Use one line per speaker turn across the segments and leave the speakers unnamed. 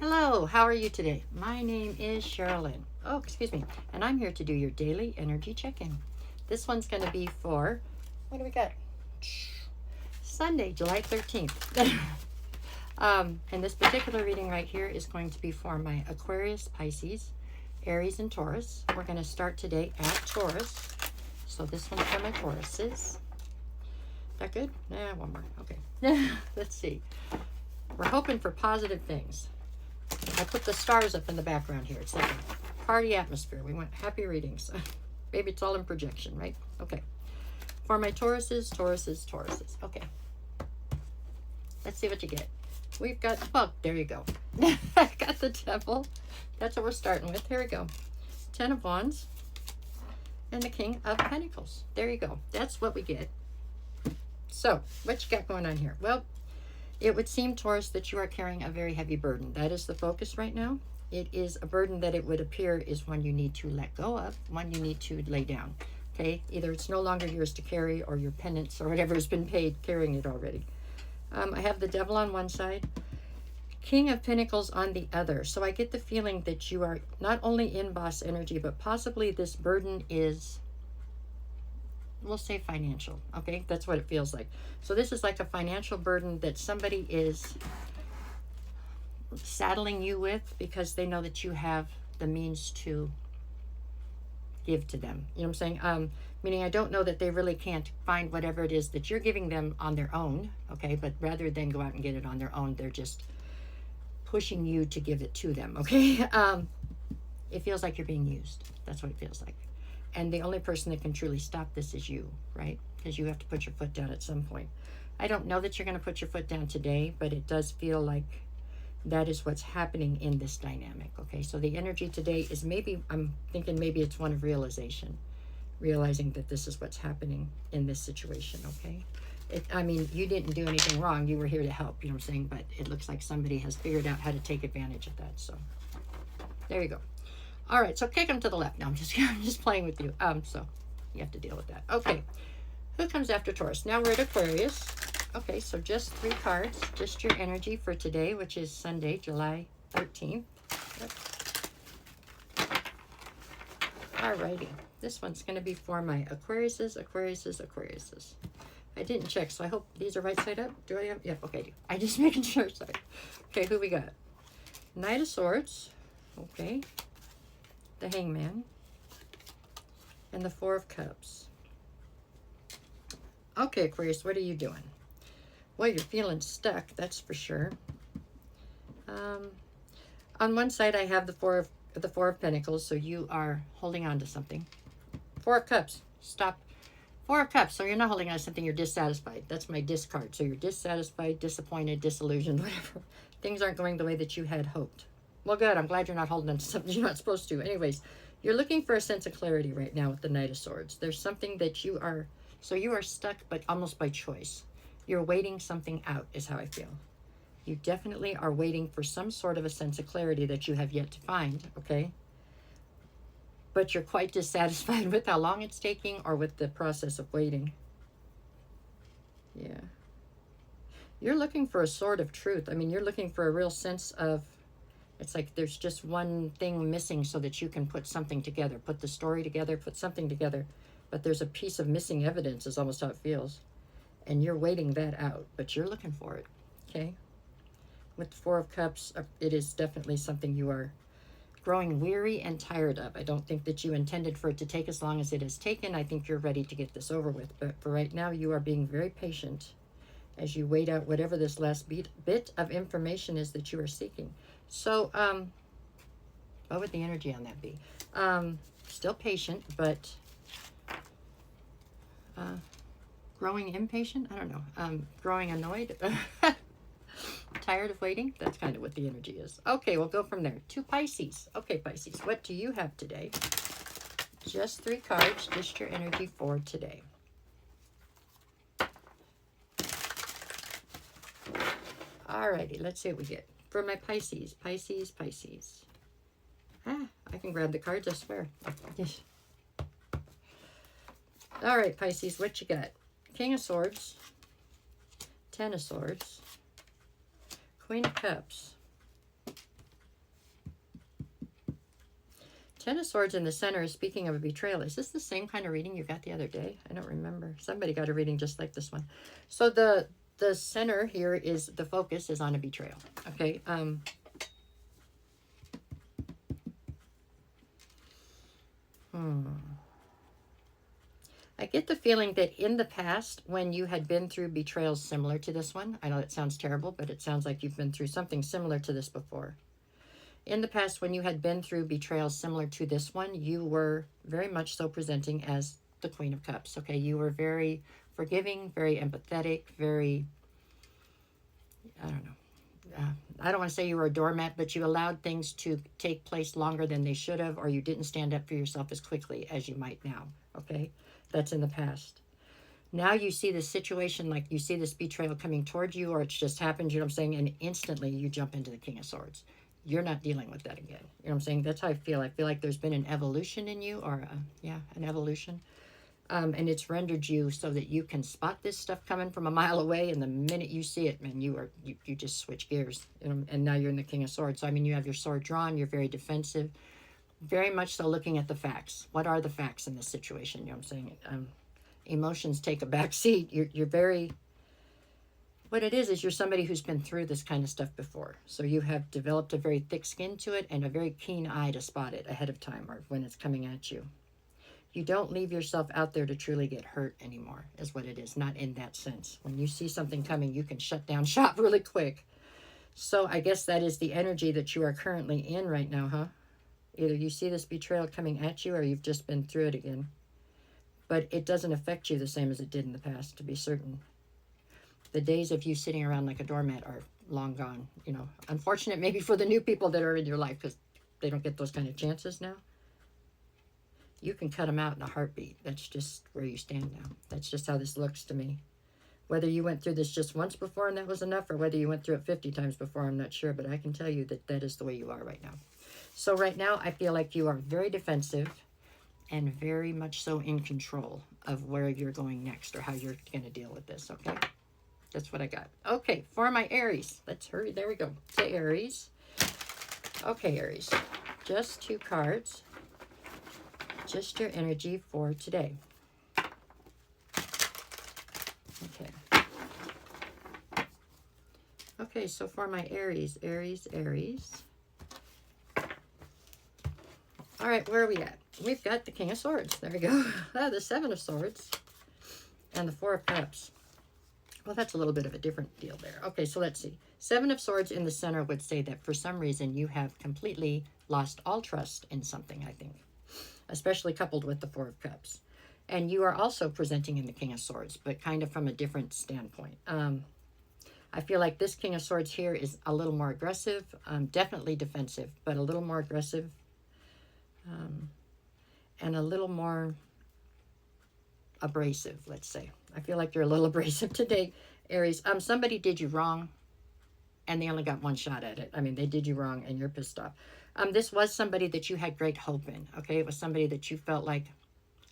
Hello, how are you today? My name is Sherilyn. Oh, excuse me. And I'm here to do your daily energy check-in. This one's going to be for, what do we got? Sunday, July 13th. And this particular reading right here is going to be for my Aquarius, Pisces, Aries, and Taurus. We're going to start today at Taurus. So this one's for my Tauruses. That good? Yeah, one more. Okay. Let's see. We're hoping for positive things. I put the stars up in the background here. It's like a party atmosphere. We want happy readings. Maybe it's all in projection, right? Okay. For my Tauruses, Tauruses, Tauruses. Okay. Let's see what you get. We've got, oh, there you go. I got the Devil. That's what we're starting with. Here we go. 10 of Wands and the King of Pentacles. There you go. That's what we get. So, what you got going on here? Well, it would seem, Taurus, that you are carrying a very heavy burden. That is the focus right now. It is a burden that it would appear is one you need to let go of, one you need to lay down. Okay? Either it's no longer yours to carry, or your penance or whatever has been paid carrying it already. I have the Devil on one side, King of Pentacles on the other. So I get the feeling that you are not only in boss energy, but possibly this burden is, we'll say financial. Okay, that's what it feels like. So this is like a financial burden that somebody is saddling you with because they know that you have the means to give to them. You know what I'm saying? Meaning I don't know that they really can't find whatever it is that you're giving them on their own. Okay, but rather than go out and get it on their own, they're just pushing you to give it to them. Okay, it feels like you're being used. That's what it feels like. And the only person that can truly stop this is you, right? Because you have to put your foot down at some point. I don't know that you're going to put your foot down today, but it does feel like that is what's happening in this dynamic, okay? So the energy today is maybe, I'm thinking maybe it's one of realization, realizing that this is what's happening in this situation, okay? I mean, you didn't do anything wrong. You were here to help, you know what I'm saying? But it looks like somebody has figured out how to take advantage of that. So there you go. All right, so kick them to the left. Now I'm just playing with you. So you have to deal with that. Okay, who comes after Taurus? Now we're at Aquarius. Okay, so just 3 cards, just your energy for today, which is Sunday, July 13th. All righty, this one's going to be for my Aquariuses, Aquariuses, Aquariuses. I didn't check, so I hope these are right side up. Do I have? Yeah, okay, I do. I'm just making sure. Sorry. Okay, who we got? Knight of Swords. Okay. The Hangman, and the 4 of Cups. Okay, Aquarius, what are you doing? Well, you're feeling stuck, that's for sure. On one side, I have the 4 of Pentacles, so you are holding on to something. 4 of Cups, stop. 4 of Cups, so you're not holding on to something, you're dissatisfied. That's my discard. So you're dissatisfied, disappointed, disillusioned, whatever. Things aren't going the way that you had hoped. Well, good. I'm glad you're not holding on to something you're not supposed to. Anyways, you're looking for a sense of clarity right now with the Knight of Swords. There's something that you are, so you are stuck, but almost by choice. You're waiting something out, is how I feel. You definitely are waiting for some sort of a sense of clarity that you have yet to find, okay? But you're quite dissatisfied with how long it's taking or with the process of waiting. Yeah. You're looking for a sword of truth. I mean, you're looking for a real sense of, it's like there's just one thing missing so that you can put something together, put the story together, put something together. But there's a piece of missing evidence is almost how it feels. And you're waiting that out, but you're looking for it, okay? With the 4 of Cups, it is definitely something you are growing weary and tired of. I don't think that you intended for it to take as long as it has taken. I think you're ready to get this over with. But for right now, you are being very patient as you wait out whatever this last bit of information is that you are seeking. So, what would the energy on that be? Still patient, but growing impatient? I don't know. Growing annoyed? Tired of waiting? That's kind of what the energy is. Okay, we'll go from there to Pisces. Okay, Pisces, what do you have today? Just 3 cards, just your energy for today. Alrighty, let's see what we get. For my Pisces, Pisces, Pisces. I can grab the cards, I swear. All right, Pisces, what you got? King of Swords, 10 of Swords, Queen of Cups, Ten of Swords in the center is speaking of a betrayal. Is this the same kind of reading you got the other day? I don't remember. Somebody got a reading just like this one. So the center here is, the focus is on a betrayal. Okay. I get the feeling that in the past, when you had been through betrayals similar to this one, I know it sounds terrible, but it sounds like you've been through something similar to this before. In the past, when you had been through betrayals similar to this one, you were very much so presenting as the Queen of Cups. Okay, you were very forgiving, very empathetic, very, I don't know. I don't want to say you were a doormat, but you allowed things to take place longer than they should have, or you didn't stand up for yourself as quickly as you might now. Okay, that's in the past. Now you see this situation, like you see this betrayal coming towards you, or it's just happened, you know what I'm saying, and instantly you jump into the King of Swords. You're not dealing with that again. You know what I'm saying? That's how I feel. I feel like there's been an evolution in you, or an evolution. And it's rendered you so that you can spot this stuff coming from a mile away, and the minute you see it, man, you just switch gears, you know, and now you're in the King of Swords. So I mean, you have your sword drawn, you're very defensive, very much so looking at the facts. What are the facts in this situation? You know what I'm saying? Emotions take a back seat. You're very, what it is you're somebody who's been through this kind of stuff before. So you have developed a very thick skin to it and a very keen eye to spot it ahead of time, or when it's coming at you. You don't leave yourself out there to truly get hurt anymore, is what it is. Not in that sense. When you see something coming, you can shut down shop really quick. So I guess that is the energy that you are currently in right now, huh? Either you see this betrayal coming at you, or you've just been through it again. But it doesn't affect you the same as it did in the past, to be certain. The days of you sitting around like a doormat are long gone. You know, unfortunate maybe for the new people that are in your life, because they don't get those kind of chances now. You can cut them out in a heartbeat. That's just where you stand now. That's just how this looks to me. Whether you went through this just once before and that was enough, or whether you went through it 50 times before, I'm not sure. But I can tell you that that is the way you are right now. So right now, I feel like you are very defensive and very much so in control of where you're going next, or how you're going to deal with this, okay? That's what I got. Okay, for my Aries. Let's hurry. There we go. To Aries. Okay, Aries. Just 2 cards. Just your energy for today. Okay. Okay, so for my Aries. All right, where are we at? We've got the King of Swords. There we go. The 7 of Swords. And the 4 of Cups. Well, that's a little bit of a different deal there. Okay, so let's see. 7 of Swords in the center would say that for some reason you have completely lost all trust in something, I think. Especially coupled with the 4 of Cups. And you are also presenting in the King of Swords, but kind of from a different standpoint. I feel like this King of Swords here is a little more aggressive, definitely defensive, but a little more aggressive, and a little more abrasive, let's say. I feel like you're a little abrasive today, Aries. Somebody did you wrong, and they only got one shot at it. I mean, they did you wrong, and you're pissed off. This was somebody that you had great hope in, okay? It was somebody that you felt like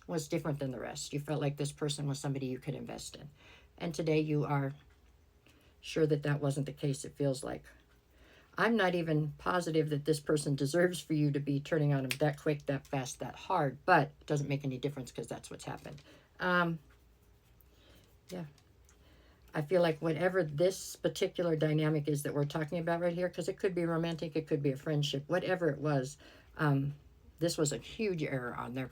was different than the rest. You felt like this person was somebody you could invest in. And today you are sure that that wasn't the case, it feels like. I'm not even positive that this person deserves for you to be turning on them that quick, that fast, that hard, but it doesn't make any difference because that's what's happened. Yeah. I feel like whatever this particular dynamic is that we're talking about right here, because it could be romantic, it could be a friendship, whatever it was, this was a huge error on their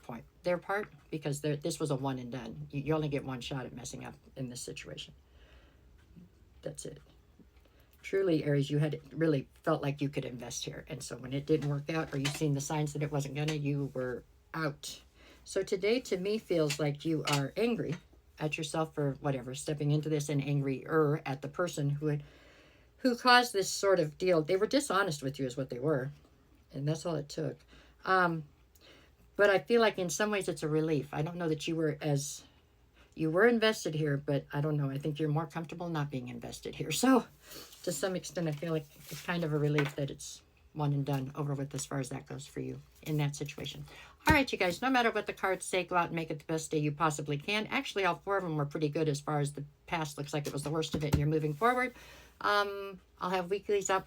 part, because this was a one and done. You only get one shot at messing up in this situation. That's it. Truly, Aries, you had really felt like you could invest here. And so when it didn't work out, or you seen the signs that it wasn't gonna, you were out. So today, to me, feels like you are angry at yourself for whatever, stepping into this, and angrier at the person who caused this sort of deal. They were dishonest with you is what they were. And that's all it took. But I feel like in some ways it's a relief. I don't know that you were invested here, but I don't know. I think you're more comfortable not being invested here. So to some extent, I feel like it's kind of a relief that it's one and done, over with as far as that goes for you in that situation. All right, you guys, no matter what the cards say, go out and make it the best day you possibly can. Actually, all 4 of them were pretty good as far as the past looks like it was the worst of it, and you're moving forward. I'll have weeklies up